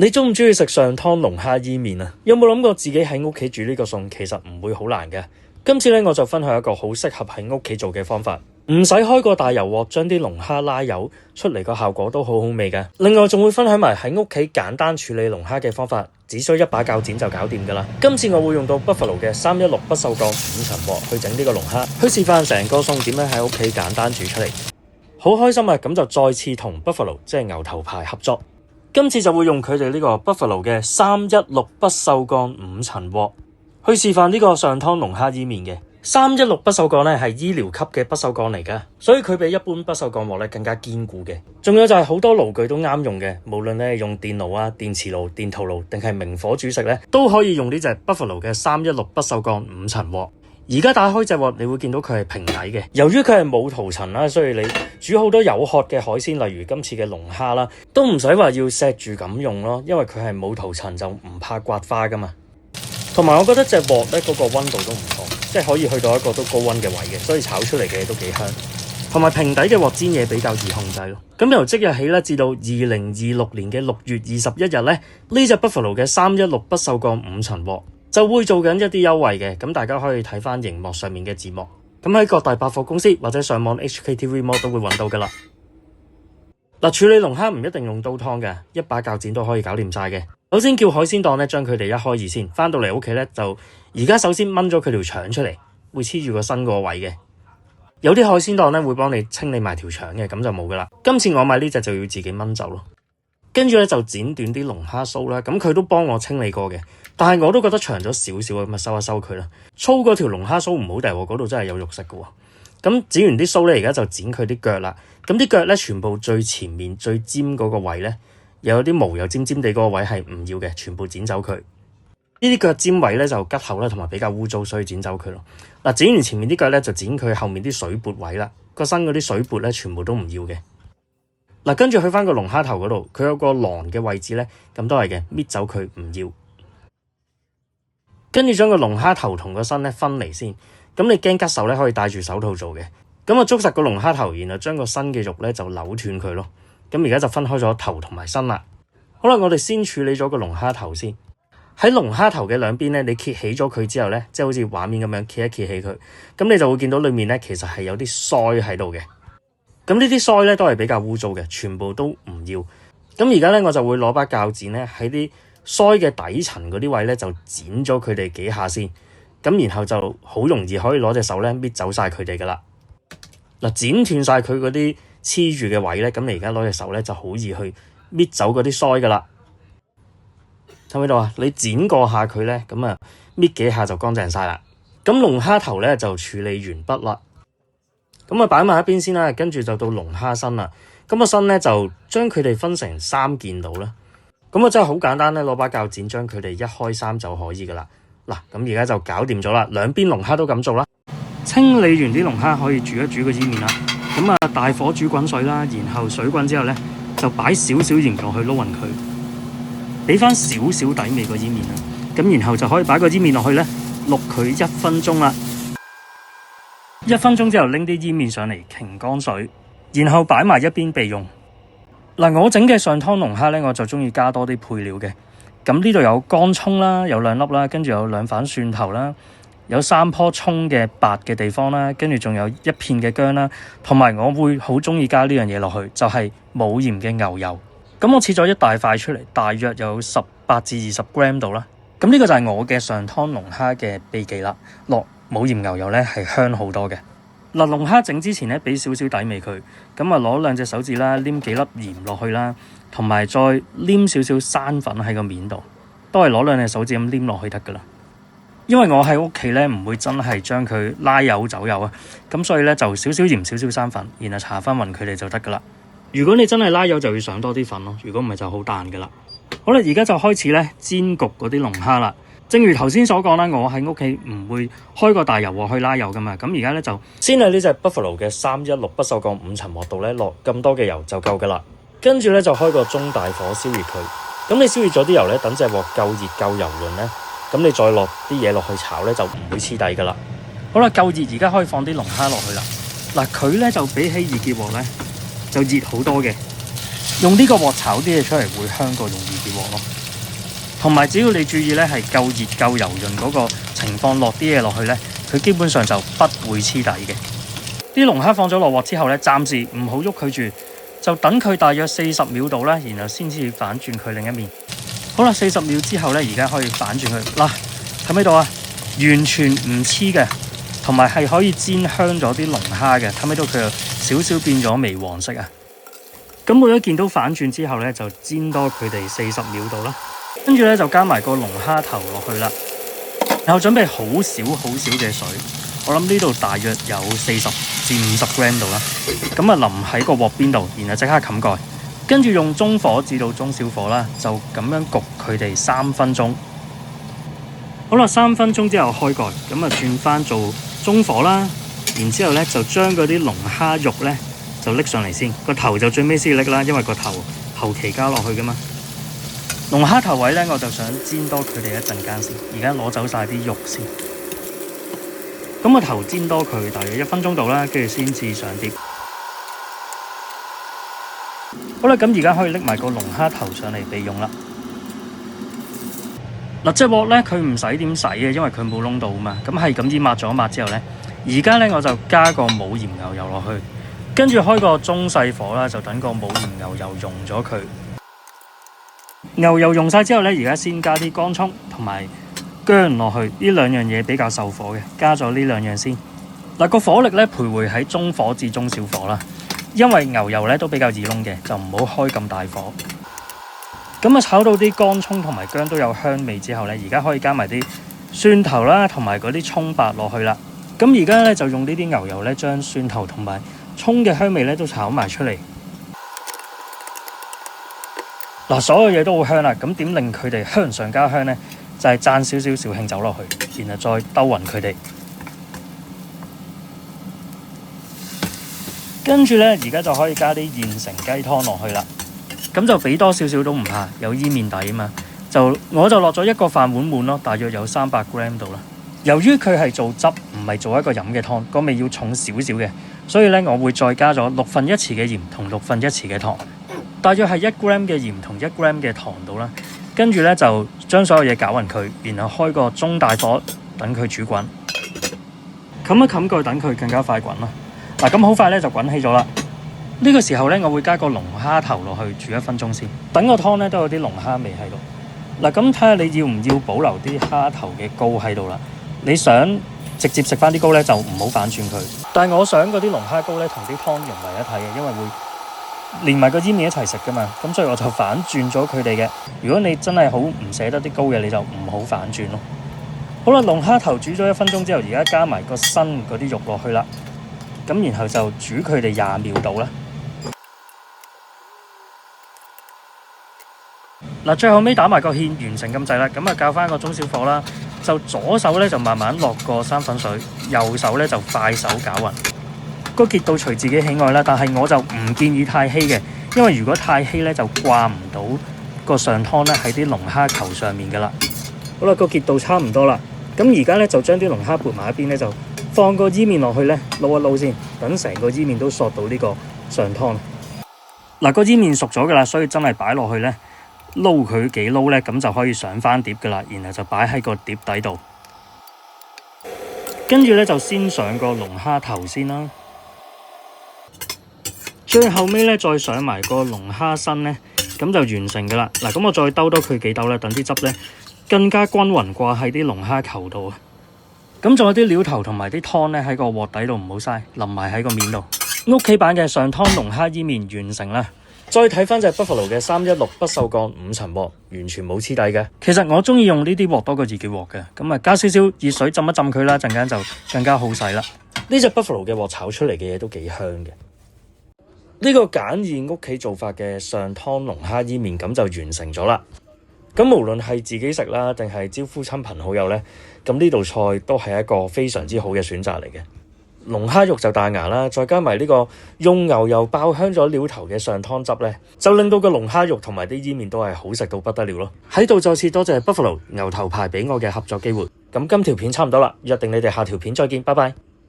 你中唔中意食上湯龍蝦伊麵啊？有冇諗過自己喺屋企煮呢個餸？其實唔會好難嘅。今次咧我就分享一個好適合喺屋企做嘅方法，唔使開個大油鑊將啲龍蝦拉油，出嚟個效果都好好味嘅。另外仲會分享埋喺屋企簡單處理龍蝦嘅方法，只需一把鉸剪就搞掂噶啦。今次我會用到 Buffalo 嘅316不鏽鋼5層鑊去整呢個龍蝦，去示範成個餸點樣喺屋企簡單煮出嚟。好開心啊！咁就再次同 Buffalo 即係牛頭牌合作。今次就會用佢哋呢個 Buffalo 嘅316不鏽鋼5層鑊去示範呢個上湯龍蝦伊麵嘅。316不鏽鋼咧係醫療級嘅不鏽鋼嚟噶，所以佢比一般不鏽鋼鑊咧更加堅固嘅。仲有就係好多爐具都啱用嘅，無論咧用電爐啊、電磁爐、電陶爐定係明火煮食咧，都可以用呢隻 Buffalo 嘅316不鏽鋼5層鑊。而家打開隻鑊，你會見到佢係平底嘅。由於佢係冇塗層啦，所以你煮好多有殼嘅海鮮，例如今次嘅龍蝦啦，都唔使話要錫住咁用咯，因為佢係冇塗層就唔怕刮花噶嘛。同埋我覺得隻鑊咧嗰個溫度都唔錯，即係可以去到一個都高溫嘅位嘅，所以炒出嚟嘅都幾香。同埋平底嘅鑊煎嘢比較易控制咯。咁由即日起咧，至到2026年嘅6月21日咧，呢隻 Buffalo 嘅316不鏽鋼5層鑊就會做緊一啲優惠嘅，咁大家可以睇翻熒幕上面嘅字幕，咁喺各大百貨公司或者上網 HKTV Mall 都會揾到噶啦。嗱，處理龍蝦唔一定用刀湯嘅，一把鉸剪都可以搞掂晒嘅。首先叫海鮮檔咧將佢哋一開二先，翻到嚟屋企咧就而家首先掹咗佢條腸出嚟，會黐住個身個位嘅。有啲海鮮檔咧會幫你清理埋條腸嘅，咁就冇噶啦。今次我買呢隻就要自己掹走咯。跟住咧就剪短啲龍蝦鬚啦，咁佢都幫我清理過嘅，但係我都覺得長咗少少，咁啊收一收佢啦。粗嗰條龍蝦鬚唔好掉喎，嗰度真係有肉食嘅喎。咁剪完啲鬚咧，而家就剪佢啲腳啦。咁啲腳咧全部最前面最尖嗰個位咧，有啲毛又尖尖地嗰個位係唔要嘅，全部剪走佢。呢啲腳尖位咧就吉口啦，同埋比較污糟，所以剪走佢咯。嗱，剪完前面啲腳咧，就剪佢後面啲水缽位啦。個身嗰啲水缽咧，全部都唔要嘅。嗱，跟住去翻個龍蝦頭嗰度，佢有個囊嘅位置咧，咁都係嘅，搣走佢唔要。跟住將個龍蝦頭同個身咧分離先。咁你驚吉手咧，可以戴住手套做嘅。咁啊捉實個龍蝦頭，然後將個身嘅肉咧就扭斷佢咯。咁而家就分開咗頭同埋身啦。好啦，我哋先處理咗個龍蝦頭先。喺龍蝦頭嘅兩邊咧，你揭起咗佢之後咧，即係好似畫面咁樣揭一揭起佢，咁你就會見到裏面咧其實係有啲腮喺度嘅。咁呢啲腮咧都係比較污糟嘅，全部都唔要。咁而家咧我就會攞把鉸剪咧喺啲腮嘅底層嗰啲位咧就剪咗佢哋幾下先。咁然後就好容易可以攞隻手咧搣走晒佢哋噶啦。嗱，剪斷晒佢嗰啲黐住嘅位咧，咁你而家攞隻手咧就好易去搣走嗰啲腮噶啦。睇唔睇到啊？你剪過下佢咧，咁啊搣幾下就乾淨晒啦。咁龍蝦頭咧就處理完畢啦。咁啊擺埋一邊先啦，跟住就到龍蝦身啦。咁個身咧就將佢哋分成3件度啦。咁啊真係好簡單咧，攞把鉸剪將佢哋一開3就可以噶啦。嗱，咁而家就搞掂咗啦，兩邊龍蝦都咁做啦。清理完啲龍蝦可以煮一煮個伊麵啦。咁啊大火煮滾水啦，然後水滾之後咧就擺少少鹽落去撈勻佢，俾翻少少底味個伊麵啦。咁然後就可以擺個伊麵落去咧，淥佢1分鐘啦。1分鐘之後拎啲伊麵上嚟擎乾水，然後擺埋一邊備用。嗱，我整嘅上湯龍蝦咧，我就中意加多啲配料嘅。咁呢度有乾葱啦，有2粒啦，跟住有2瓣蒜頭啦，有3棵葱嘅白嘅地方啦，跟住仲有1片嘅薑啦，同埋我會好中意加呢樣嘢落去，就係冇鹽嘅牛油。咁我切咗一大塊出嚟，大約有18至20 gram 度啦。咁呢個就係我嘅上湯龍蝦嘅秘技啦，落冇鹽牛油咧係香好多嘅。嗱，龍蝦整之前咧俾少少底味佢，咁啊攞2隻手指啦，黏幾粒鹽落去啦，同埋再黏少少生粉喺個面度，都係攞2隻手指咁黏落去得噶啦。因為我喺屋企咧唔會真係將佢拉油走油啊，咁所以咧就少少鹽少少生粉，然後搽翻勻佢哋就得噶啦。如果你真係拉油就要上多啲粉咯，如果唔係就好彈噶啦。好啦，而家就開始咧煎焗嗰啲龍蝦啦。正如頭先所講啦，我喺屋企唔會開個大油鑊去拉油噶嘛。咁而家咧就先喺呢隻 Buffalo 嘅316不鏽鋼5層鑊度咧落咁多嘅油就夠噶啦。跟住咧就開個中大火燒熱佢。咁你燒熱咗啲油咧，等隻鑊夠熱夠油潤咧，咁你再落啲嘢落去炒咧就唔會黐底噶啦。好啦，夠熱，而家可以放啲龍蝦落去啦。嗱，佢咧就比起二結鑊咧就熱好多嘅。用呢個鑊炒啲嘢出嚟會香過用易潔鑊咯。同埋只要你注意咧係夠熱夠油潤嗰個情況，落啲嘢落去咧，佢基本上就不會黐底嘅。啲龍蝦放咗落鑊之後咧，暫時唔好喐佢住，就等佢大約40秒度啦，然後先至反轉佢另一面。好啦，40秒之後咧，而家可以反轉佢嗱，睇唔睇到啊？完全唔黐嘅，同埋係可以煎香咗啲龍蝦嘅，睇唔睇到佢有少少變咗微黃色啊？咁我一見到反轉之後咧，就煎多佢哋40秒度啦。跟住咧就加埋個龍蝦頭落去啦，然後準備好少嘅水，我諗呢度大約有40至50 gram 度啦。咁啊淋喺個鑊邊度，然後即刻冚蓋，跟住用中火至到中小火啦，就咁樣焗佢哋3分鐘。好啦，3分鐘之後開蓋，咁啊轉翻做中火啦，然之後咧就將嗰啲龍蝦肉咧就拎上嚟先，個頭就最尾先拎啦，因為個頭後期加落去噶嘛。龍蝦頭位咧，我就想煎多佢哋一陣間先。而家攞走晒啲肉先。咁個頭煎多佢大約1分鐘度啦，跟住先至上碟。好啦，咁而家可以拎埋個龍蝦頭上嚟備用啦。嗱，隻鑊咧佢唔使點洗嘅，因為佢冇窿到啊嘛。咁係咁依抹咗抹之後咧，而家咧我就加個冇鹽牛油落去，跟住開個中細火啦，就等個冇鹽牛油溶咗佢。牛油溶晒之後咧，而家先加啲乾葱同埋薑落去，呢兩樣嘢比較受火嘅，加咗呢兩樣先。嗱，個火力咧徘徊喺中火至中小火啦，因為牛油咧都比較易燶嘅，就唔好開咁大火。咁啊，炒到啲乾葱同埋薑都有香味之後咧，而家可以加埋啲蒜頭啦，同埋嗰啲葱白落去啦。咁而家咧就用呢啲牛油咧，將蒜頭同埋葱嘅香味咧都炒埋出嚟。嗱，所有嘢都好香啦，咁點令佢哋香上加香呢？就係灒少少紹興酒落去，然後再兜勻佢哋。跟住呢，而家就可以加啲現成雞湯落去啦。咁就俾多少少都唔怕，有伊麵底啊嘛。我就落咗1個飯碗滿咯，大約有300 gram 度啦。由於佢係做汁，唔係做一個飲嘅湯，個味要重少少嘅，所以呢，我會再加咗1/6匙嘅鹽同1/6匙嘅糖。大約係1 gram 嘅鹽同1 gram 嘅糖度啦，跟住咧就將所有嘢攪勻佢，然後開個中大火等佢煮滾，冚一冚蓋等佢更加快滾啦。嗱，咁好快咧就滾起咗啦。呢個時候咧，我會加個龍蝦頭落去煮1分鐘先，等個湯咧都有啲龍蝦味喺度。嗱，咁睇下你要唔要保留啲蝦頭嘅膏喺度啦。你想直接食翻啲膏咧，就唔好反轉佢。但係我想嗰啲龍蝦膏咧同啲湯融為一體嘅，因為會連埋個伊麵一齊食噶嘛，咁所以我就反轉咗佢哋嘅。如果你真係好唔捨得啲膏嘅，你就唔好反轉咯。好啦，龍蝦頭煮咗1分鐘之後，而家加埋個身嗰啲肉落去啦，咁然後就煮佢哋20秒度啦。嗱，最後尾打埋個芡完成咁滯啦，咁啊較翻個中小火啦，就左手咧就慢慢落個生粉水，右手咧就快手攪勻。個結度隨自己喜愛啦，但係我就唔建議太稀嘅，因為如果太稀咧就掛唔到個上湯咧喺啲龍蝦球上面噶啦。好啦，個結度差唔多啦，咁而家咧就將啲龍蝦撥埋一邊咧，就放個伊麵落去咧撈一撈先，等成個伊麵都索到呢個上湯。嗱，個伊麵熟咗噶啦，所以真係擺落去咧撈佢幾撈咧，咁就可以上翻碟噶啦，然後就擺喺個碟底度。跟住咧就先上個龍蝦頭先啦。最後尾咧，再上埋個龍蝦身咧，咁就完成噶啦。嗱，咁我再兜多佢幾兜啦，等啲汁咧更加均勻掛喺啲龍蝦球度啊。咁仲有啲料頭同埋啲湯咧喺個鑊底度唔好嘥，淋埋喺個面度。屋企版嘅上湯龍蝦伊麵完成啦。再睇翻隻 Buffalo 嘅316不鏽鋼5層鑊，完全冇黐底嘅。其實我中意用呢啲鑊多過易潔鑊嘅，咁啊加少少熱水浸一浸佢啦，陣間就更加好洗啦。呢隻 Buffalo 嘅鑊炒出嚟嘅嘢都幾香嘅。呢個簡易屋企做法嘅上湯龍蝦伊麵咁就完成咗啦。咁無論係自己食啦，定係招呼親朋好友呢，咁呢道菜都係一個非常之好嘅選擇嚟嘅。龍蝦肉就彈牙啦，再加埋呢個用牛油爆香咗料頭嘅上湯汁呢，就令到個龍蝦肉同埋啲伊麵都係好食到不得了咯。喺度再次多謝 Buffalo 牛頭牌俾我嘅合作機會。咁今條片差唔多啦，約定你哋下條片再見，拜拜。